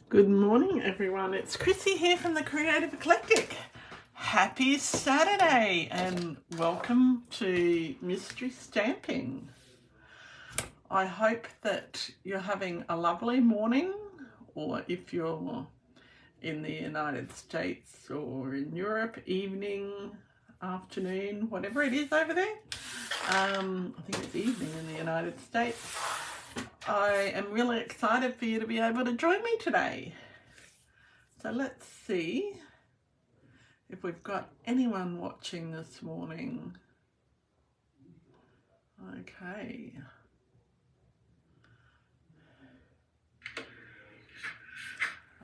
Good morning, everyone. It's Chrissy here from the Creative Eclectic. Happy Saturday and welcome to Mystery Stamping. I hope that you're having a lovely morning, or if you're in the United States or in Europe, evening, afternoon, whatever it is over there. I think it's evening in the United States. I am really excited for you to be able to join me today. So let's see if we've got anyone watching this morning. Okay.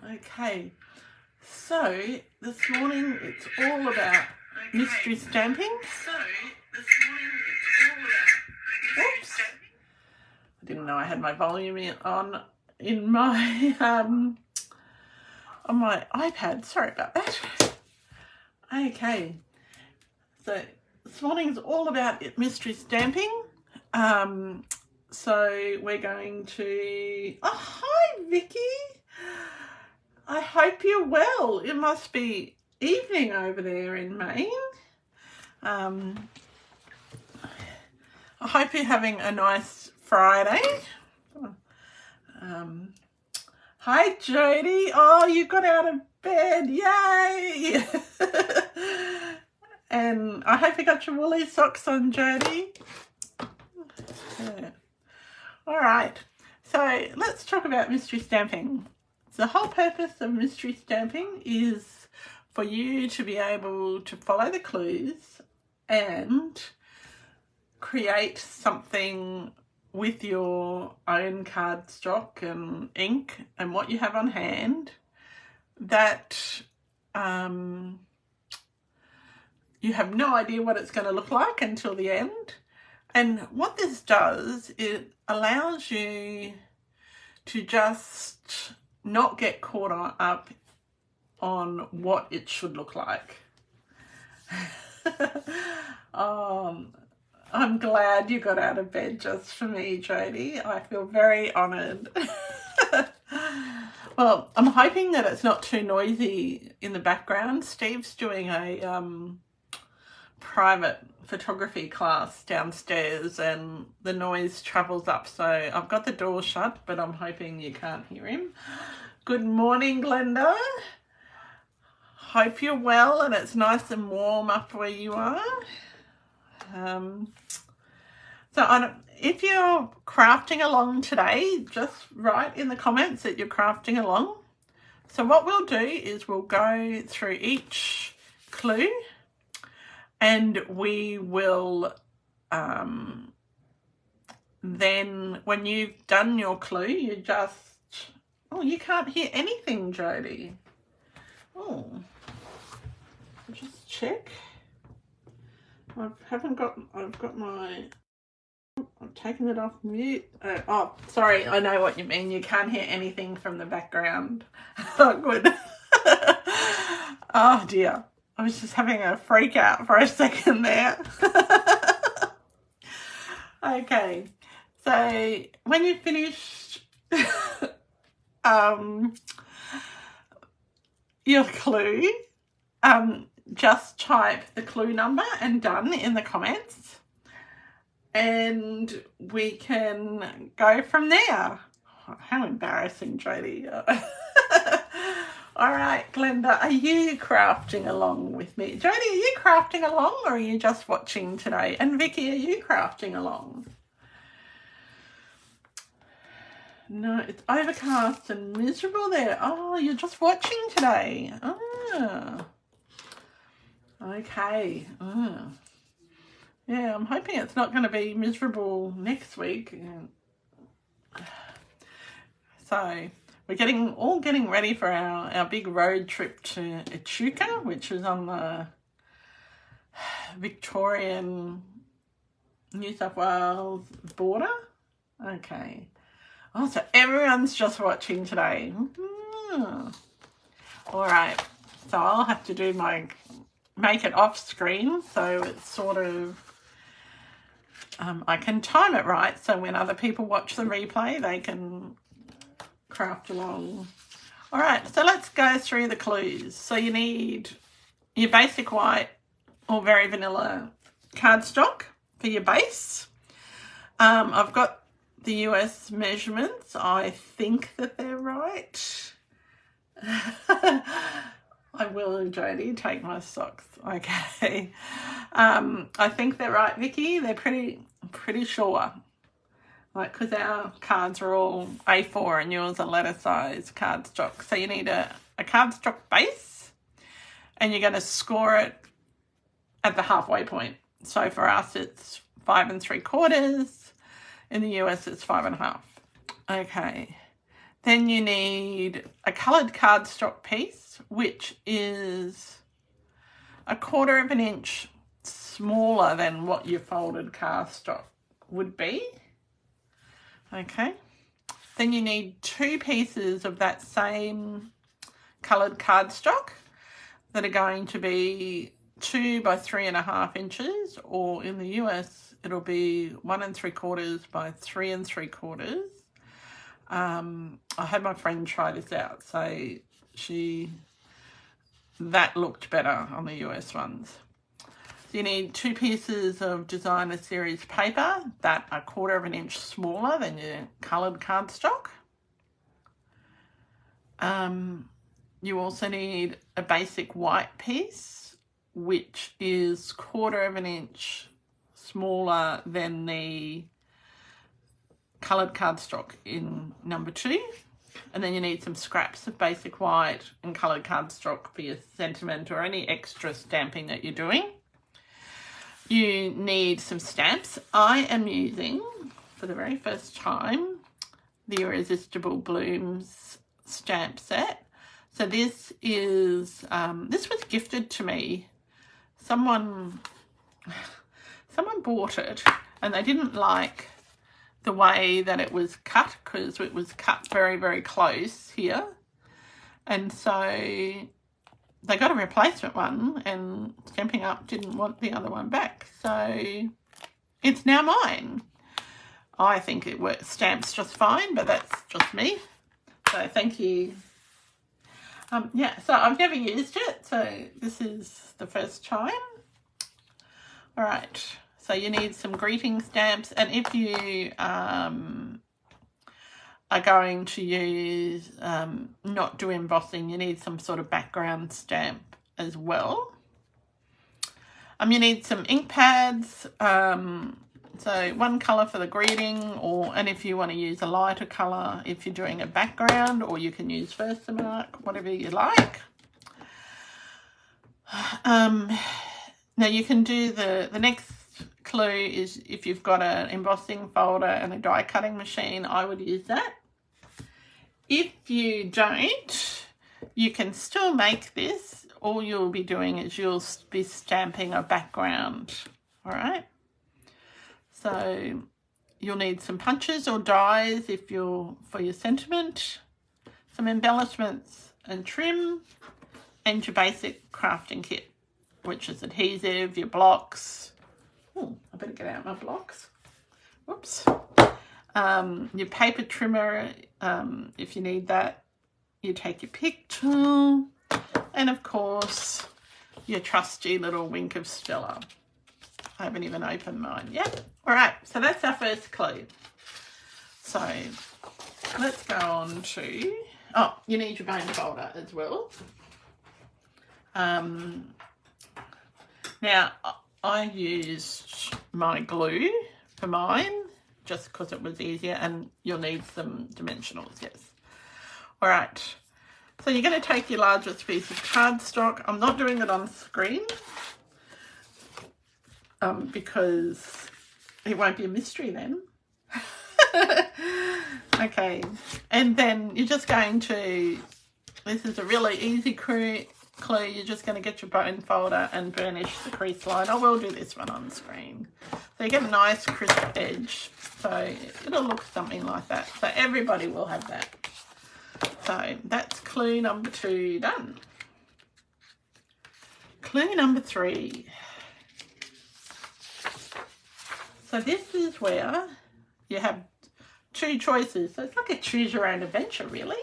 Okay. So this morning it's all about mystery stamping. Oops. I didn't know I had my volume on in my on my iPad. Sorry about that. Okay. So this morning's all about mystery stamping. So we're going to... Oh, hi, Vicky. I hope you're well. It must be evening over there in Maine. I hope you're having a nice Friday. Hi, Jody. Oh, you got out of bed. Yay. And I hope you got your woolly socks on, Jody. Yeah. All right. So let's talk about mystery stamping. The whole purpose of mystery stamping is for you to be able to follow the clues and create something with your own cardstock and ink and what you have on hand that you have no idea what it's going to look like until the end. And what this does, it allows you to just not get caught up on what it should look like. I'm glad you got out of bed just for me, Jody. I feel very honoured. Well, I'm hoping that it's not too noisy in the background. Steve's doing a private photography class downstairs and the noise travels up, so I've got the door shut, but I'm hoping you can't hear him. Good morning, Glenda. Hope you're well and it's nice and warm up where you are. If you're crafting along today, just write in the comments that you're crafting along. So what we'll do is we'll go through each clue and we will then, when you've done your clue, you just... Oh, you can't hear anything, Jody. Oh, just check. I've got my... I've taken it off mute. Oh, sorry, I know what you mean. You can't hear anything from the background. Oh, good. Oh, dear. I was just having a freak out for a second there. Okay, so when you finish your clue, just type the clue number and done in the comments and we can go from there. Oh, how embarrassing, Jody. All right, Glenda, are you crafting along with me? Jody, are you crafting along or are you just watching today? And Vicky, are you crafting along? No, it's overcast and miserable there. Oh, you're just watching today. Ah. Okay. Ah. Yeah, I'm hoping it's not going to be miserable next week. So we're getting ready for our big road trip to Echuca, which is on the Victorian New South Wales border. Okay. Oh, so everyone's just watching today. All right. So I'll have to do make it off screen so it's sort of... I can time it right so when other people watch the replay, they can craft along. All right, so let's go through the clues. So you need your basic white or very vanilla cardstock for your base. I've got the US measurements. I think that they're right. I will, Jodie, take my socks. Okay. I think they're right, Vicky. They're pretty sure. Like, because our cards are all A4 and yours are letter size cardstock. So you need a cardstock base, and you're going to score it at the halfway point. So for us, it's 5 3/4. In the US, it's 5.5. Okay. Then you need a coloured cardstock piece, which is 1/4 inch smaller than what your folded cardstock would be. Okay. Then you need 2 pieces of that same coloured cardstock that are going to be 2 by 3.5 inches, or in the US, it'll be 1 3/4 by 3 3/4. I had my friend try this out, so that looked better on the US ones. So you need 2 pieces of designer series paper that are 1/4 inch smaller than your coloured cardstock. You also need a basic white piece, which is 1/4 inch smaller than the coloured cardstock in number 2. And then you need some scraps of basic white and coloured cardstock for your sentiment or any extra stamping that you're doing. You need some stamps. I am using, for the very first time, the Irresistible Blooms stamp set. So this is, this was gifted to me. Someone bought it and they didn't like the way that it was cut, because it was cut very, very close here. And so they got a replacement one, and Stampin' Up didn't want the other one back. So it's now mine. I think it stamps just fine, but that's just me. So thank you. Yeah, so I've never used it, so this is the first time. All right. So you need some greeting stamps, and if you are going to use, not do embossing, you need some sort of background stamp as well. You need some ink pads, so one colour for the greeting, and if you want to use a lighter colour if you're doing a background, or you can use Versamark, whatever you like. Now you can do the next clue is if you've got an embossing folder and a die cutting machine, I would use that. If you don't, you can still make this. All you'll be doing is you'll be stamping a background. All right. So you'll need some punches or dies for your sentiment, some embellishments and trim, and your basic crafting kit, which is adhesive, your blocks. Oh, I better get out my blocks. Whoops. Your paper trimmer, if you need that. You take your pick tool, and of course your trusty little wink of Stella. I haven't even opened mine yet. All right, so that's our first clue. So let's go on to, you need your bone folder as well. Now I used my glue for mine just because it was easier, and you'll need some dimensionals, yes. All right, so you're going to take your largest piece of cardstock. I'm not doing it on screen because it won't be a mystery then. Okay, and then you're just going to, this is a really easy clue, you're just going to get your bone folder and burnish the crease line. I will do this one on screen. So you get a nice crisp edge. So it'll look something like that. So everybody will have that. So that's clue number 2 done. Clue number 3. So this is where you have 2 choices. So it's like a choose your own adventure, really.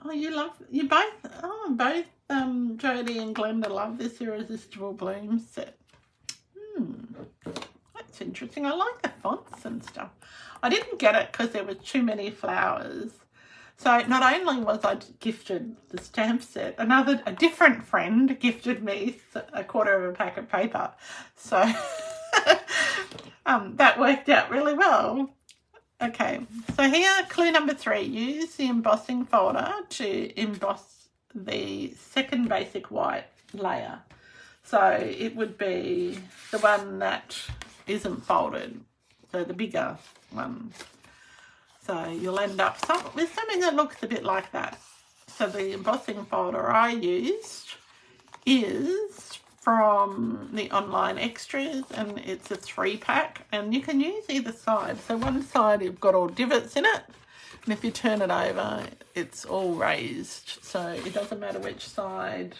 Oh, both Jodie and Glenda love this Irresistible Bloom set. That's interesting. I like the fonts and stuff. I didn't get it because there were too many flowers. So not only was I gifted the stamp set, a different friend gifted me a quarter of a pack of paper. So that worked out really well. Okay, so here, clue number 3, use the embossing folder to emboss the second basic white layer. So it would be the one that isn't folded, so the bigger one. So you'll end up with something that looks a bit like that. So the embossing folder I used is from the online extras, and it's a 3-pack, and you can use either side. So one side you've got all divots in it, and if you turn it over it's all raised, so it doesn't matter which side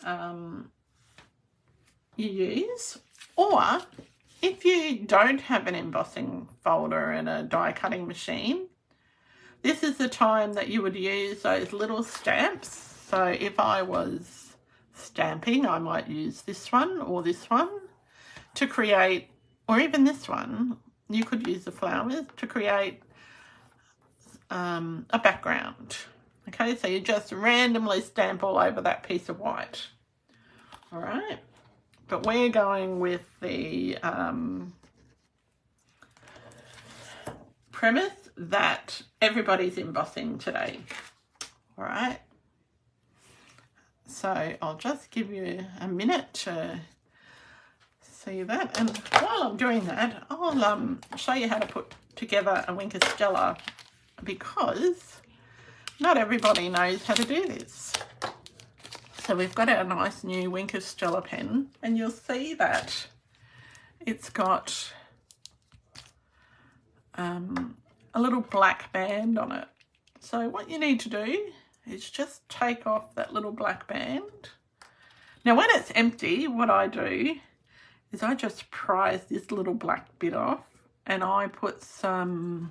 you use. Or if you don't have an embossing folder and a die cutting machine, this is the time that you would use those little stamps. So if I was stamping, I might use this one or this one to create, or even this one, you could use the flowers to create a background. Okay, so you just randomly stamp all over that piece of white. All right, but we're going with the premise that everybody's embossing today. All right, so I'll just give you a minute to see that, and while I'm doing that, I'll show you how to put together a Wink of Stella, because not everybody knows how to do this. So we've got our nice new Wink of Stella pen, and you'll see that it's got a little black band on it. So what you need to do is just take off that little black band. Now when it's empty, what I do is I just prise this little black bit off, and I put some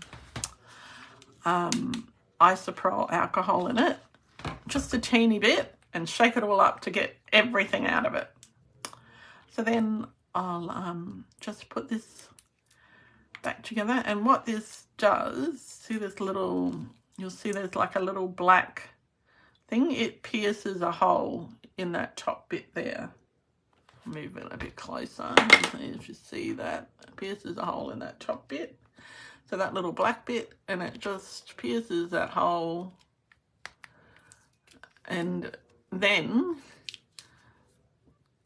isopropyl alcohol in it, just a teeny bit, and shake it all up to get everything out of it. So then I'll just put this back together, and what this does, see this little, you'll see there's like a little black thing, it pierces a hole in that top bit there. Move it a bit closer, if you see that, it pierces a hole in that top bit. So that little black bit, and it just pierces that hole, and then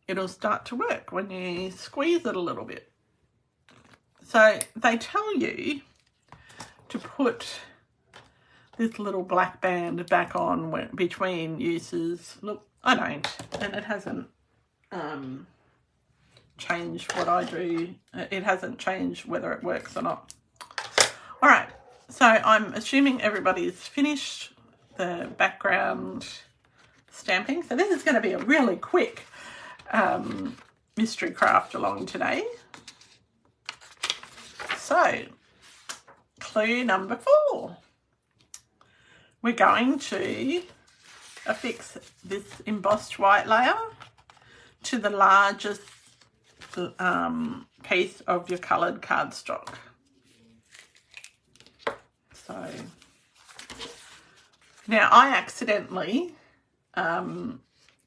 it'll start to work when you squeeze it a little bit. So they tell you to put this little black band back on between uses. Look, I don't, and it hasn't changed what I do. It hasn't changed whether it works or not. All right, so I'm assuming everybody's finished the background stamping. So this is going to be a really quick mystery craft along today. So clue number 4. We're going to affix this embossed white layer to the largest piece of your coloured cardstock. So now I accidentally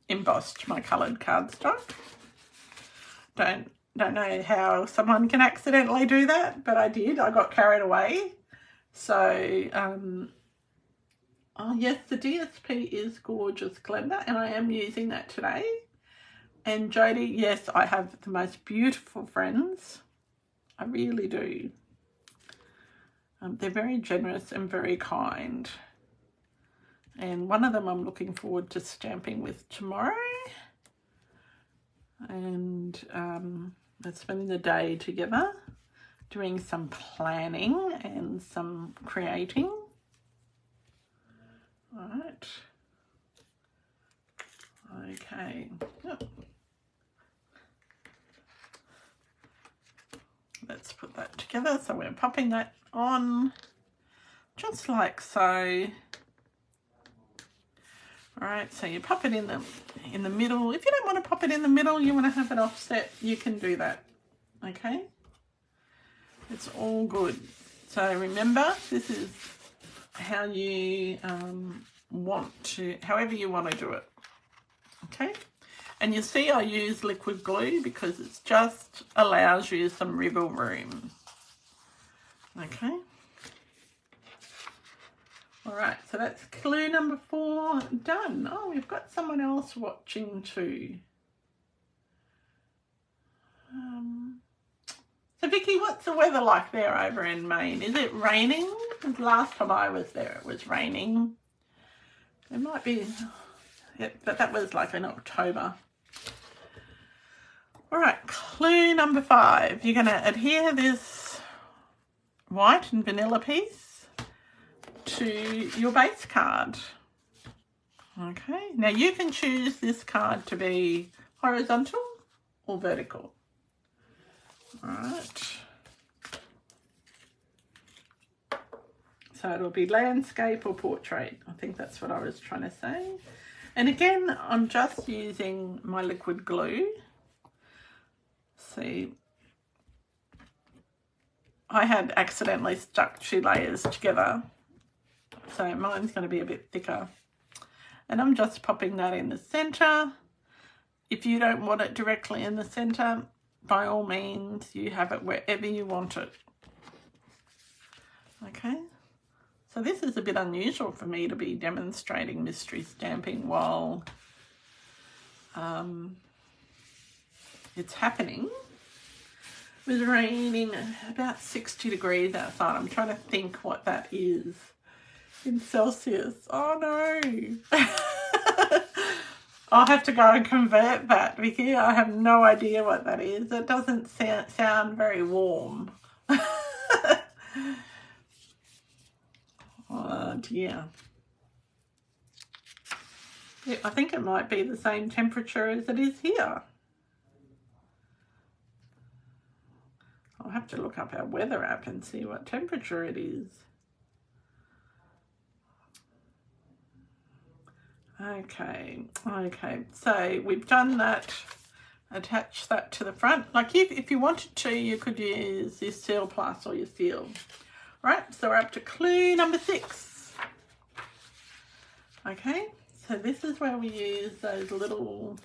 embossed my coloured cardstock. Don't know how someone can accidentally do that, but I did. I got carried away. So oh yes, the DSP is gorgeous, Glenda, and I am using that today. And Jodie, yes, I have the most beautiful friends. I really do. They're very generous and very kind. And one of them I'm looking forward to stamping with tomorrow. And spending the day together, doing some planning and some creating. All right. Okay. Oh. Let's put that together. So we're popping that on just like so. All right, so you pop it in the middle. If you don't want to pop it in the middle, you want to have it offset, you can do that. Okay, it's all good. So remember, this is how you however you want to do it. Okay, and you see I use liquid glue because it just allows you some wriggle room. Okay. All right, so that's clue number 4 done. Oh, we've got someone else watching too. So Vicky, what's the weather like there over in Maine? Is it raining? Because last time I was there, it was raining. It might be, yeah, but that was like in October. All right, clue number 5. You're going to adhere this white and vanilla piece to your base card. Okay, now you can choose this card to be horizontal or vertical. All right, so it'll be landscape or portrait. I think that's what I was trying to say. And again, I'm just using my liquid glue. See, I had accidentally stuck 2 layers together, so mine's going to be a bit thicker. And I'm just popping that in the centre. If you don't want it directly in the centre, by all means, you have it wherever you want it. Okay, so this is a bit unusual for me to be demonstrating mystery stamping while it's happening. It was raining about 60 degrees outside. I'm trying to think what that is in Celsius. Oh no. I'll have to go and convert that, Vicky. I have no idea what that is. It doesn't sound very warm. Oh dear. Yeah, I think it might be the same temperature as it is here. I'll have to look up our weather app and see what temperature it is. Okay, so we've done that. Attach that to the front. Like if you wanted to, you could use your Seal Plus or your Seal. Right, so we're up to clue number 6. Okay, so this is where we use those little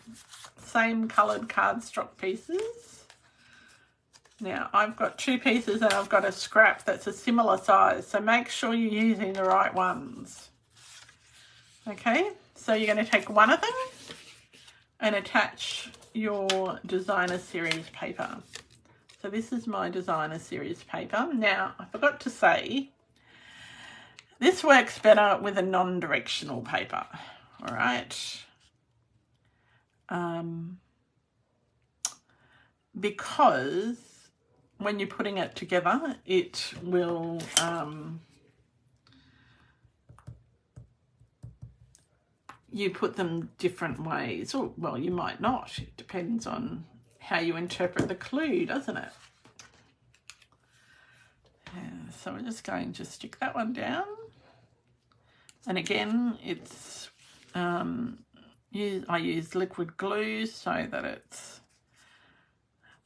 same coloured cardstock pieces. Now I've got 2 pieces and I've got a scrap that's a similar size, so make sure you're using the right ones. Okay, so you're going to take one of them and attach your designer series paper. So this is my designer series paper. Now I forgot to say, this works better with a non-directional paper. All right, because when you're putting it together, it will you put them different ways, or well, you might not. It depends on how you interpret the clue, doesn't it? Yeah, so we're just going to stick that one down. And again, it's I use liquid glue so that it's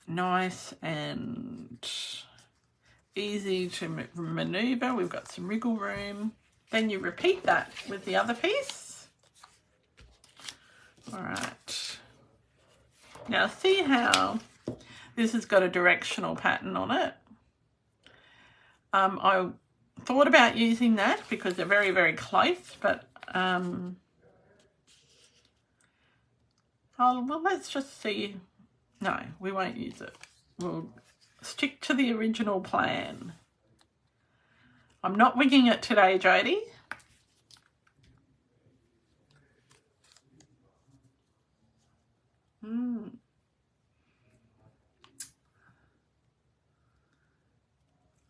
nice and easy to maneuver. We've got some wriggle room. Then you repeat that with the other piece. All right. Now see how this has got a directional pattern on it. I thought about using that because they're very, very close, but oh, well, let's just see. No, we won't use it. We'll stick to the original plan. I'm not winging it today, Jodie.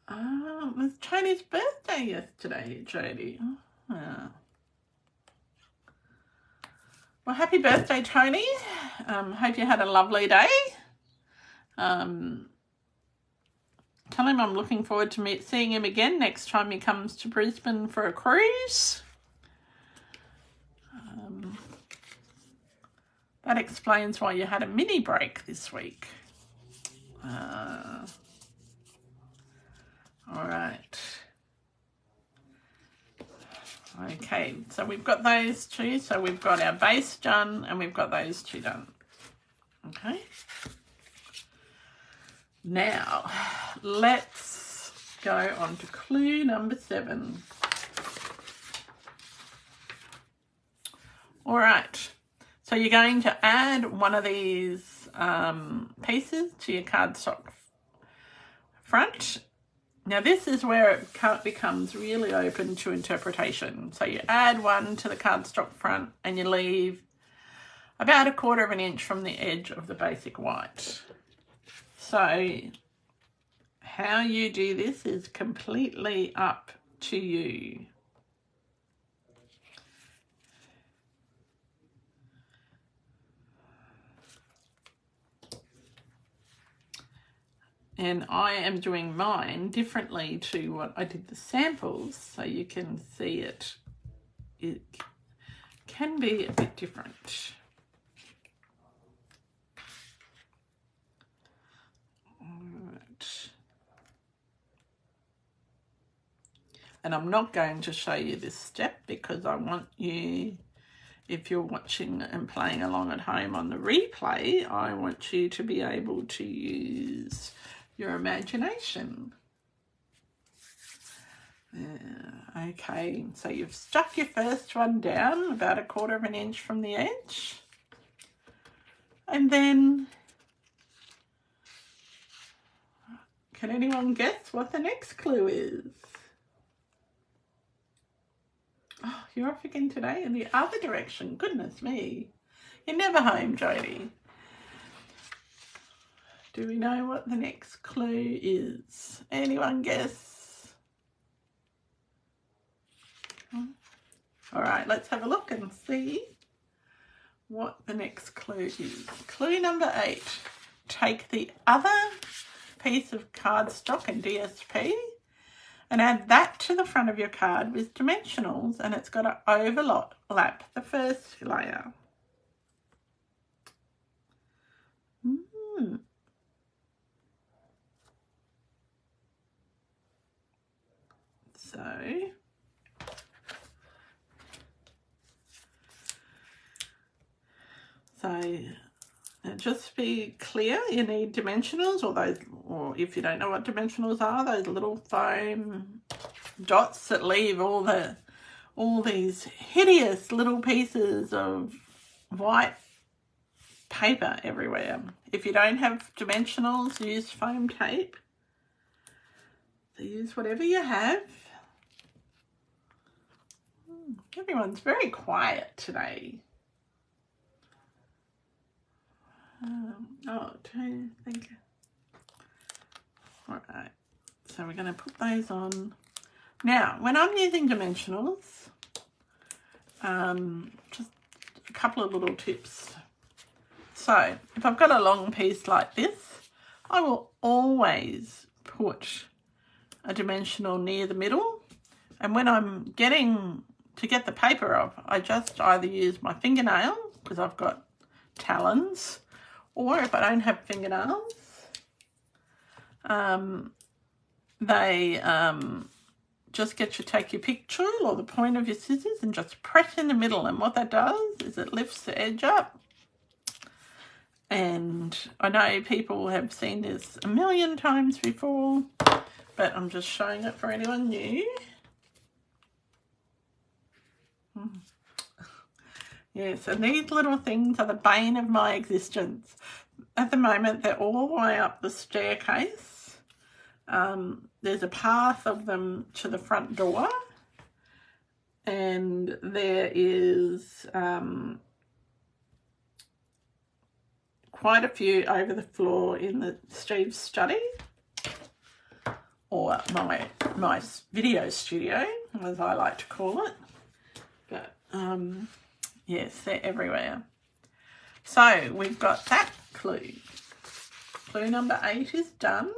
It was Tony's birthday yesterday, Jodie. Oh, yeah. Well, happy birthday, Tony. Hope you had a lovely day. Tell him I'm looking forward to seeing him again next time he comes to Brisbane for a cruise. That explains why you had a mini break this week. All right. Okay, so we've got those two. So we've got our base done and we've got those two done. Okay. Now, let's go on to clue number 7. All right. So you're going to add one of these pieces to your cardstock front. Now this is where it becomes really open to interpretation. So you add one to the cardstock front and you leave about 1/4 inch from the edge of the basic white. So how you do this is completely up to you. And I am doing mine differently to what I did the samples, so you can see it. It can be a bit different. All right. And I'm not going to show you this step because I want you, if you're watching and playing along at home on the replay, I want you to be able to use your imagination. Okay, so you've stuck your first one down about 1/4 inch from the edge. And then, can anyone guess what the next clue is? Oh, you're off again today in the other direction. Goodness me. You're never home, Jodie. Do we know what the next clue is? Anyone guess? All right, let's have a look and see what the next clue is. Clue number 8. Take the other piece of cardstock and DSP and add that to the front of your card with dimensionals, and it's got to overlap the first layer. So just be clear, you need dimensionals, or if you don't know what dimensionals are, those little foam dots that leave all these hideous little pieces of white paper everywhere. If you don't have dimensionals, use foam tape. So use whatever you have. Everyone's very quiet today. Thank you. All right, so we're going to put those on. Now, when I'm using dimensionals, just a couple of little tips. So, if I've got a long piece like this, I will always put a dimensional near the middle, and when I'm to get the paper off, I just either use my fingernail, because I've got talons, or if I don't have fingernails, just take your pick tool or the point of your scissors and just press in the middle, and what that does is it lifts the edge up. And I know people have seen this a million times before, but I'm just showing it for anyone new. Yes, and these little things are the bane of my existence. At the moment, they're all the way up the staircase. There's a path of them to the front door, and there is quite a few over the floor in the Steve's study, or my video studio, as I like to call it. But yes, they're everywhere. So we've got that clue. Clue number 8 is done.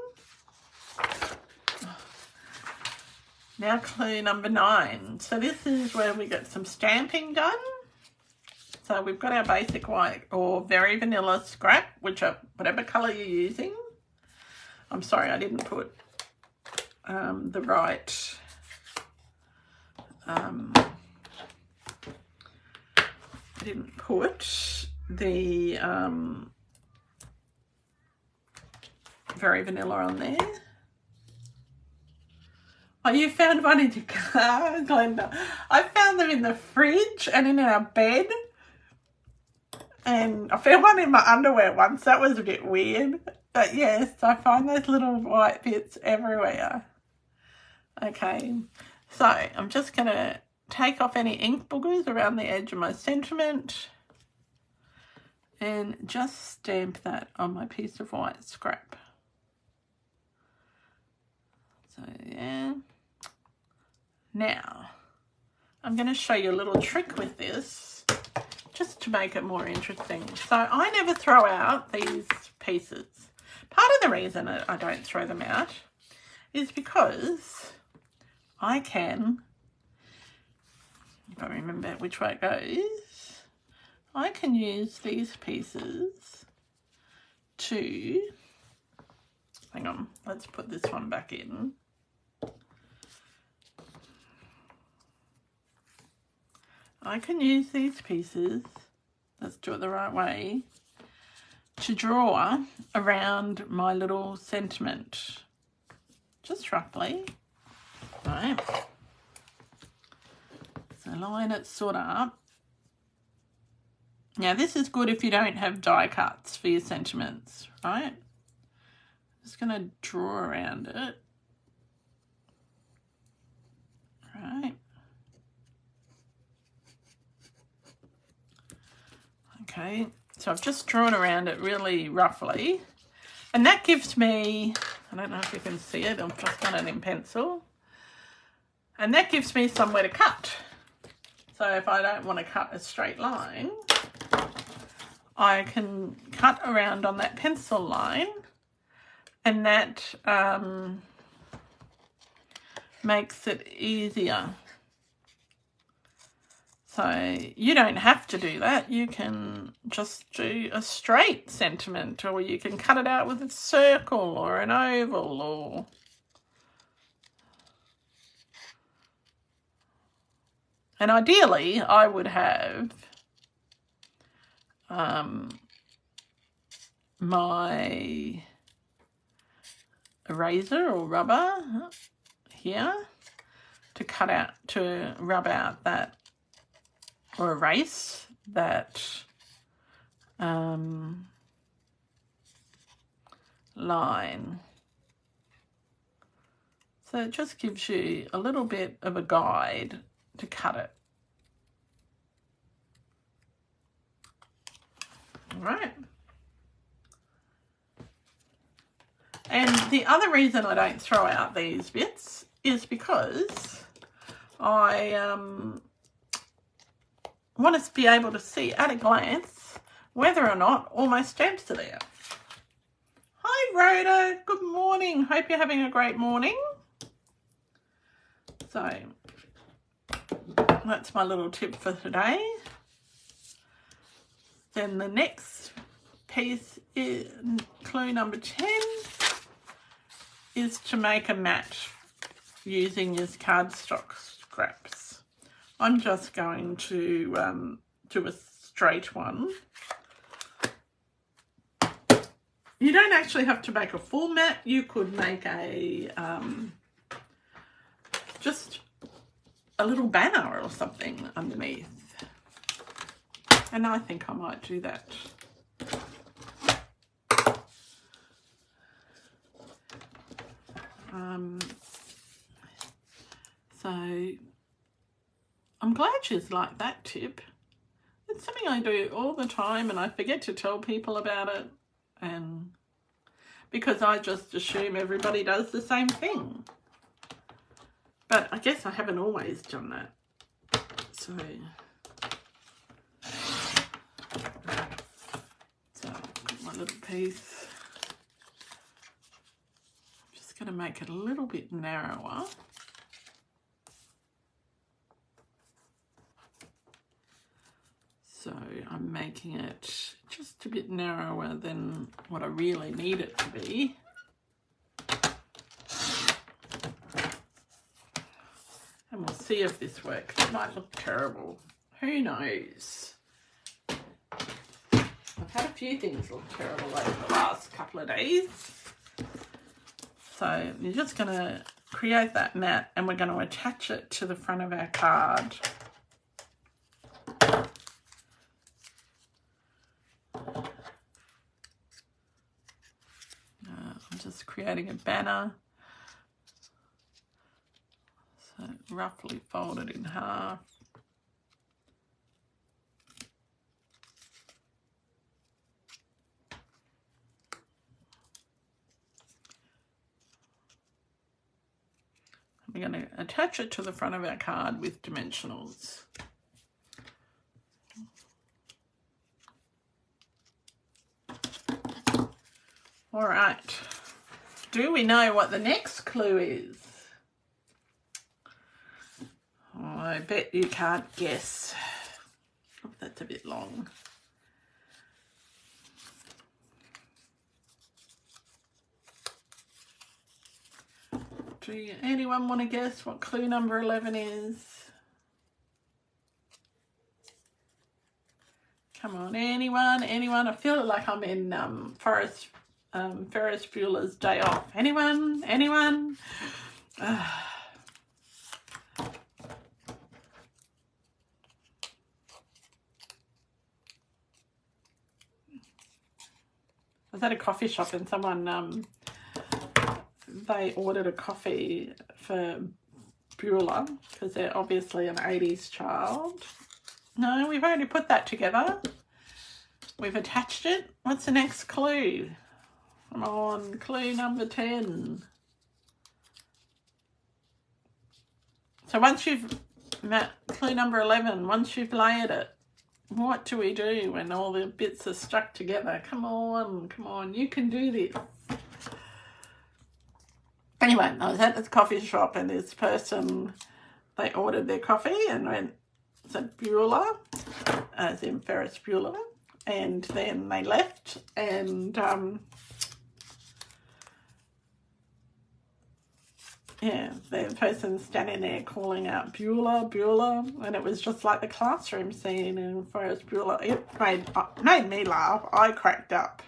Now clue number 9. So this is where we get some stamping done. So we've got our basic white or very vanilla scrap, whatever colour you're using. I'm sorry, I didn't put the right I didn't put the very vanilla on there. Oh, you found one in your car, Glenda. I found them in the fridge and in our bed. And I found one in my underwear once. That was a bit weird. But yes, I find those little white bits everywhere. Okay, so I'm just going to take off any ink boogers around the edge of my sentiment and just stamp that on my piece of white scrap. So yeah. Now, I'm going to show you a little trick with this, just to make it more interesting. So I never throw out these pieces. Part of the reason I don't throw them out is because I can, if I remember which way it goes, I can use these pieces to, hang on, let's put this one back in. I can use these pieces, let's do it the right way, to draw around my little sentiment, just roughly, right? So line it sort of up. Now this is good if you don't have die cuts for your sentiments, right? Just going to draw around it, right? Okay, so I've just drawn around it really roughly, and that gives me, I don't know if you can see it, I've just done it in pencil, and that gives me somewhere to cut. So if I don't want to cut a straight line, I can cut around on that pencil line, and that makes it easier. So you don't have to do that. You can just do a straight sentiment, or you can cut it out with a circle or an oval, or and ideally I would have my eraser or rubber here to cut out, to rub out that or erase that line. So it just gives you a little bit of a guide to cut it. All right. And the other reason I don't throw out these bits is because I want to be able to see at a glance whether or not all my stamps are there. Hi Rhoda, good morning. Hope you're having a great morning. So that's my little tip for today. Then the next piece is clue number 10 is to make a mat using your cardstock scraps. I'm just going to do a straight one. You don't actually have to make a full mat. You could make a just a little banner or something underneath. And I think I might do that. So I'm glad she's like that tip. It's something I do all the time and I forget to tell people about it, and because I just assume everybody does the same thing. But I guess I haven't always done that. So got my little piece. I'm just going to make it a little bit narrower. So I'm making it just a bit narrower than what I really need it to be. And we'll see if this works. It might look terrible. Who knows? I've had a few things look terrible over the last couple of days. So you're just going to create that mat and we're going to attach it to the front of our card. I'm just creating a banner. So roughly fold it in half. We're going to attach it to the front of our card with dimensionals. All right. Do we know what the next clue is? Oh, I bet you can't guess. Oh, that's a bit long. Do anyone want to guess what clue number 11 is? Come on, anyone? I feel like I'm in Ferris Bueller's Day Off. Anyone? I was at a coffee shop and someone they ordered a coffee for Bueller because they're obviously an 80s child. No, we've already put that together. We've attached it. What's the next clue? Come on, clue number 10. So once you've met clue number 11, once you've layered it, what do we do when all the bits are stuck together? Come on, you can do this. Anyway, I was at this coffee shop and this person, they ordered their coffee and went, said Bueller, as in Ferris Bueller, and then they left and yeah, the person's standing there calling out Bueller, and it was just like the classroom scene in Ferris Bueller. It made me laugh. I cracked up,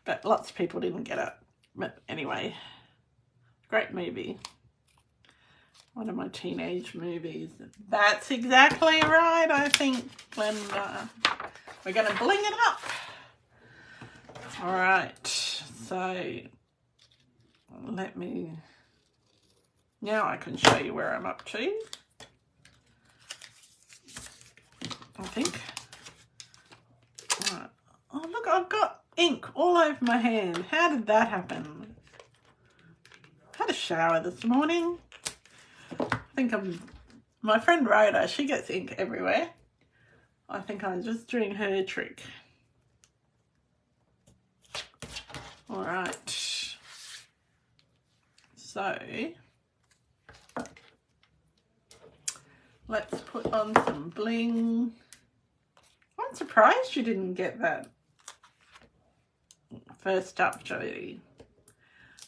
but lots of people didn't get it. But anyway, great movie. One of my teenage movies. That's exactly right, I think, Glenda. We're going to bling it up. All right, so let me... Now I can show you where I'm up to, I think. Right. Oh, look, I've got ink all over my hand. How did that happen? Had a shower this morning. I think my friend Rhoda, she gets ink everywhere. I think I'm just doing her trick. All right. So... let's put on some bling. I'm surprised you didn't get that first up, Jodie.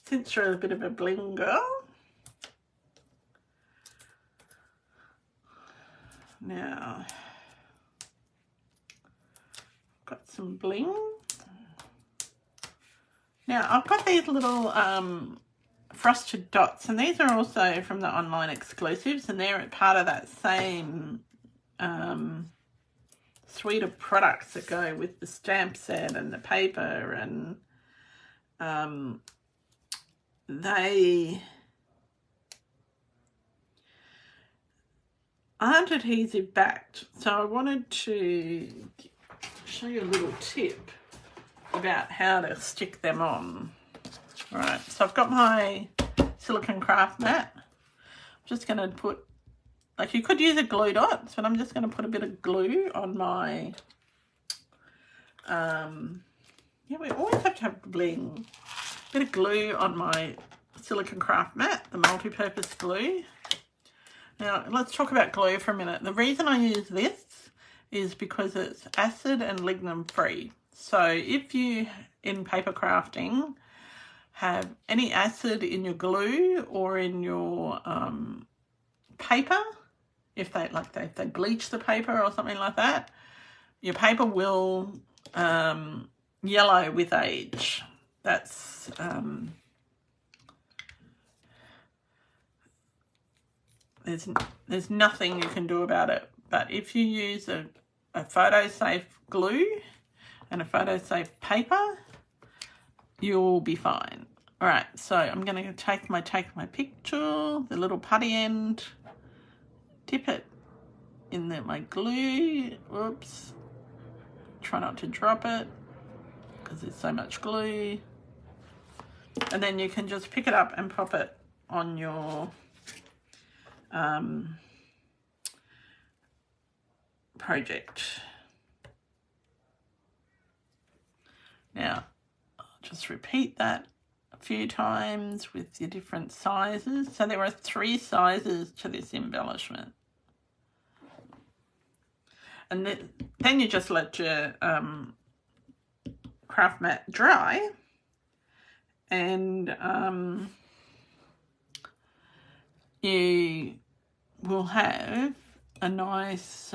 Since you're a bit of a bling girl. Now, got some bling. Now, I've got these little frosted dots, and these are also from the online exclusives, and they're part of that same suite of products that go with the stamp set and the paper, and they aren't adhesive backed, so I wanted to show you a little tip about how to stick them on. All right, so I've got my silicone craft mat. I'm just going to put, like, you could use a glue dot, but I'm just going to put a bit of glue on my, yeah, we always have to have bling. A bit of glue on my silicone craft mat, the multi-purpose glue. Now, let's talk about glue for a minute. The reason I use this is because it's acid and lignin free. So if you, in paper crafting, have any acid in your glue or in your paper, if they bleach the paper or something like that, your paper will yellow with age. That's there's nothing you can do about it. But if you use a photo-safe glue and a photo-safe paper, you'll be fine. All right, so I'm going to take my picture, the little putty end, dip it in my glue. Whoops. Try not to drop it because there's so much glue. And then you can just pick it up and pop it on your project. Now, I'll just repeat that a few times with your different sizes. So there are 3 sizes to this embellishment. And then you just let your craft mat dry, and you will have a nice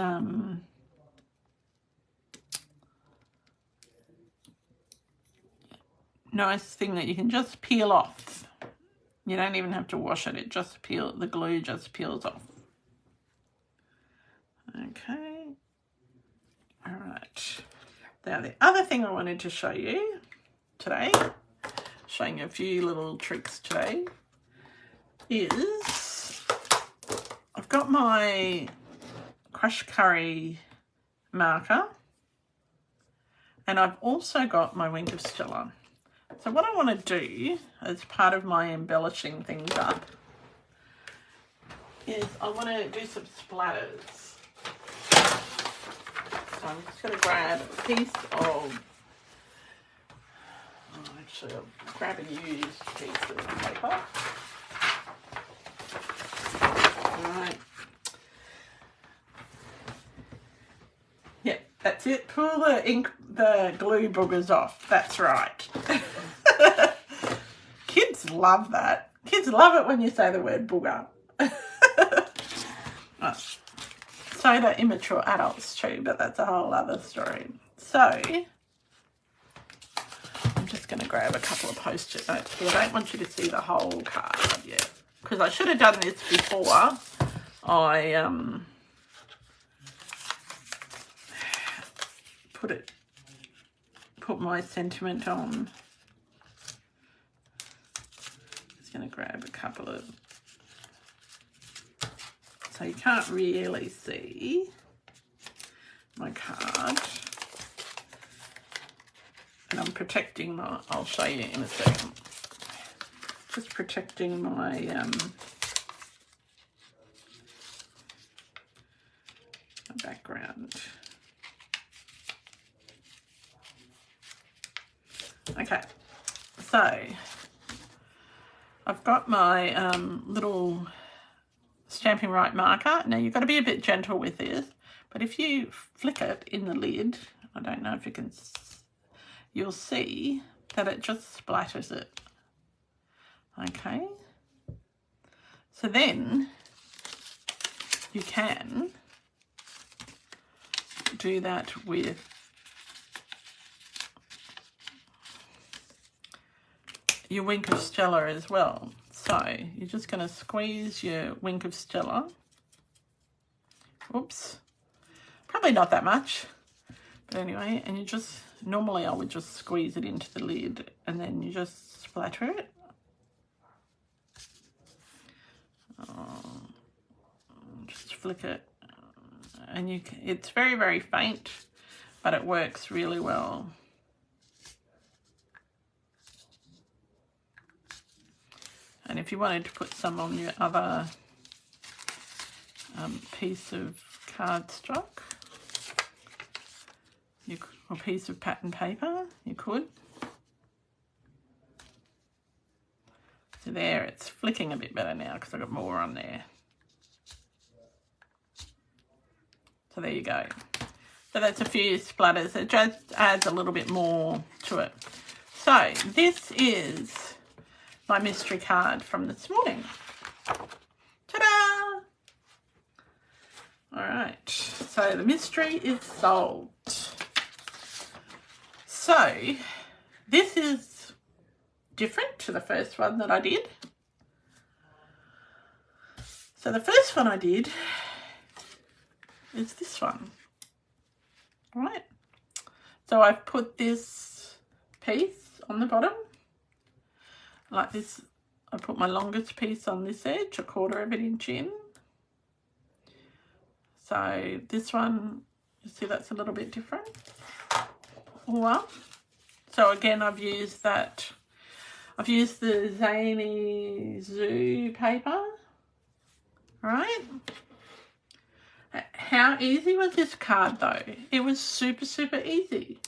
nice thing that you can just peel off. You don't even have to wash it. The glue just peels off. Okay. All right. Now the other thing I wanted to show you today, showing you a few little tricks today, is I've got my crushed curry marker, and I've also got my wink of Stella. So what I want to do as part of my embellishing things up is I want to do some splatters. So I'm just going to grab a piece of, actually I'll grab a used piece of paper. Alright. Yep, that's it. Pull the glue boogers off. That's right. Kids love that. Kids love it when you say the word booger. So do immature adults too, but that's a whole other story. So I'm just going to grab a couple of post-it notes here. I don't want you to see the whole card yet, because I should have done this before I put my sentiment on. Just going to grab a couple of, so you can't really see my card. And I'm protecting my, I'll show you in a second. Just protecting my background. Okay, so I've got my little Stampin' Right marker. Now you've got to be a bit gentle with this, but if you flick it in the lid, I don't know if you can, you'll see that it just splatters it. Okay, so then you can do that with your wink of Stella as well. So you're just going to squeeze your wink of Stella. Oops, probably not that much, but anyway, and you just, normally I would just squeeze it into the lid and then you just splatter it. Just flick it, and you can, it's very, very faint, but it works really well. And if you wanted to put some on your other piece of cardstock, or piece of pattern paper, you could. So there, it's flicking a bit better now because I've got more on there. So there you go. but that's a few splatters. It just adds a little bit more to it. So this is my mystery card from this morning. Ta-da! All right, so the mystery is solved. So this is different to the first one that I did. So the first one I did is this one. All right, so I've put this piece on the bottom like this. I put my longest piece on this edge, 1/4 of an inch in. So this one, you see that's a little bit different. Well, so again, I've used that. I've used the Zany Zoo paper. Right? How easy was this card though? It was super, super easy.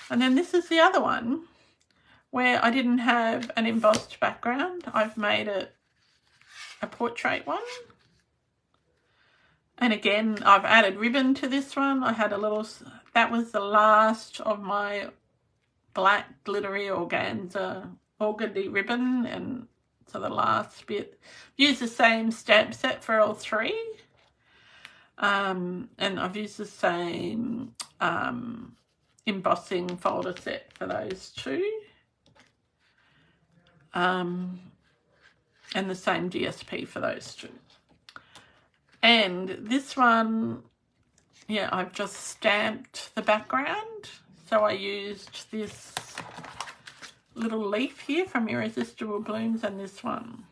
And then this is the other one where I didn't have an embossed background. I've made it a portrait one. And again, I've added ribbon to this one. I had a little, that was the last of my black glittery organza organdy ribbon, and so the last bit. Used the same stamp set for all three. And I've used the same embossing folder set for those two. And the same DSP for those two. And this one, yeah, I've just stamped the background. So I used this little leaf here from Irresistible Blooms and this one.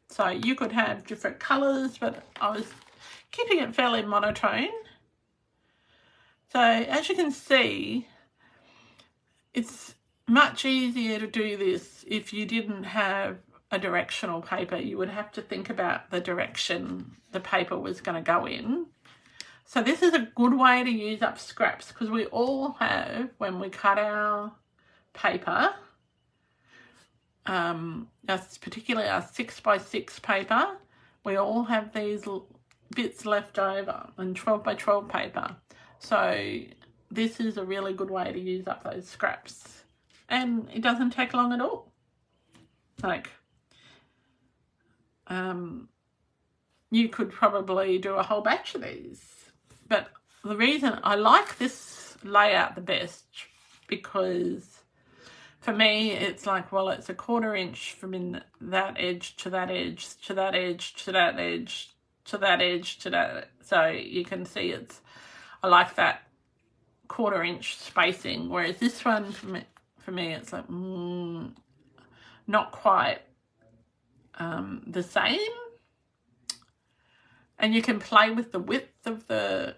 So you could have different colours, but I was keeping it fairly monotone. So as you can see, it's much easier to do this if you didn't have a directional paper. You would have to think about the direction the paper was going to go in. So this is a good way to use up scraps, because we all have, when we cut our paper, particularly our 6x6 paper, we all have these bits left over, and 12x12 paper. So this is a really good way to use up those scraps, and it doesn't take long at all. Like, you could probably do a whole batch of these. But the reason I like this layout the best, because for me it's like, well, it's 1/4 inch from in that edge to that edge to that edge to that edge to that edge to that. So you can see it's, I like that 1/4 inch spacing, whereas this one for me it's like not quite the same. And you can play with the width of the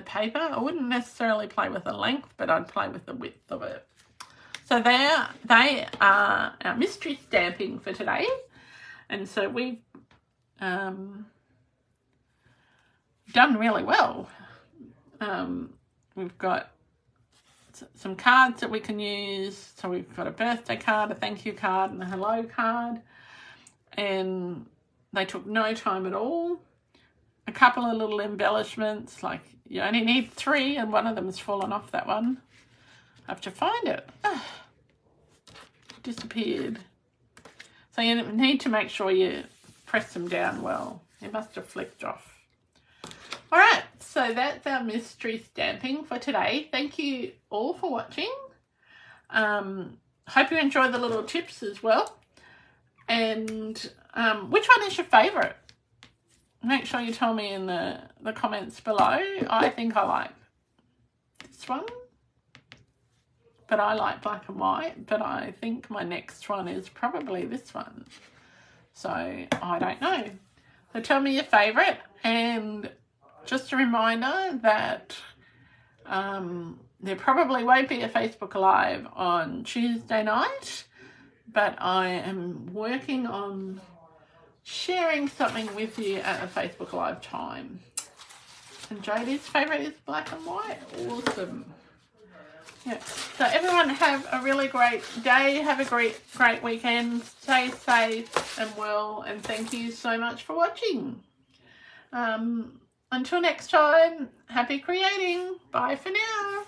paper. I wouldn't necessarily play with the length, but I'd play with the width of it. So they are our mystery stamping for today. And so we've done really well. We've got some cards that we can use. So we've got a birthday card, a thank you card, and a hello card. And they took no time at all. A couple of little embellishments, like you only need 3 and one of them's fallen off, that one. I have to find it. Disappeared. So you need to make sure you press them down well. It must have flicked off. All right, so that's our mystery stamping for today. Thank you all for watching. Hope you enjoyed the little tips as well. And which one is your favourite? Make sure you tell me in the comments below. I think I like this one, but I like black and white, but I think my next one is probably this one. So I don't know. So tell me your favourite, and just a reminder that there probably won't be a Facebook Live on Tuesday night, but I am working on sharing something with you at a Facebook Live time. And Jodie's favourite is black and white. Awesome. Yeah. So everyone have a really great day. Have a great weekend. Stay safe and well. And thank you so much for watching. Until next time, happy creating. Bye for now.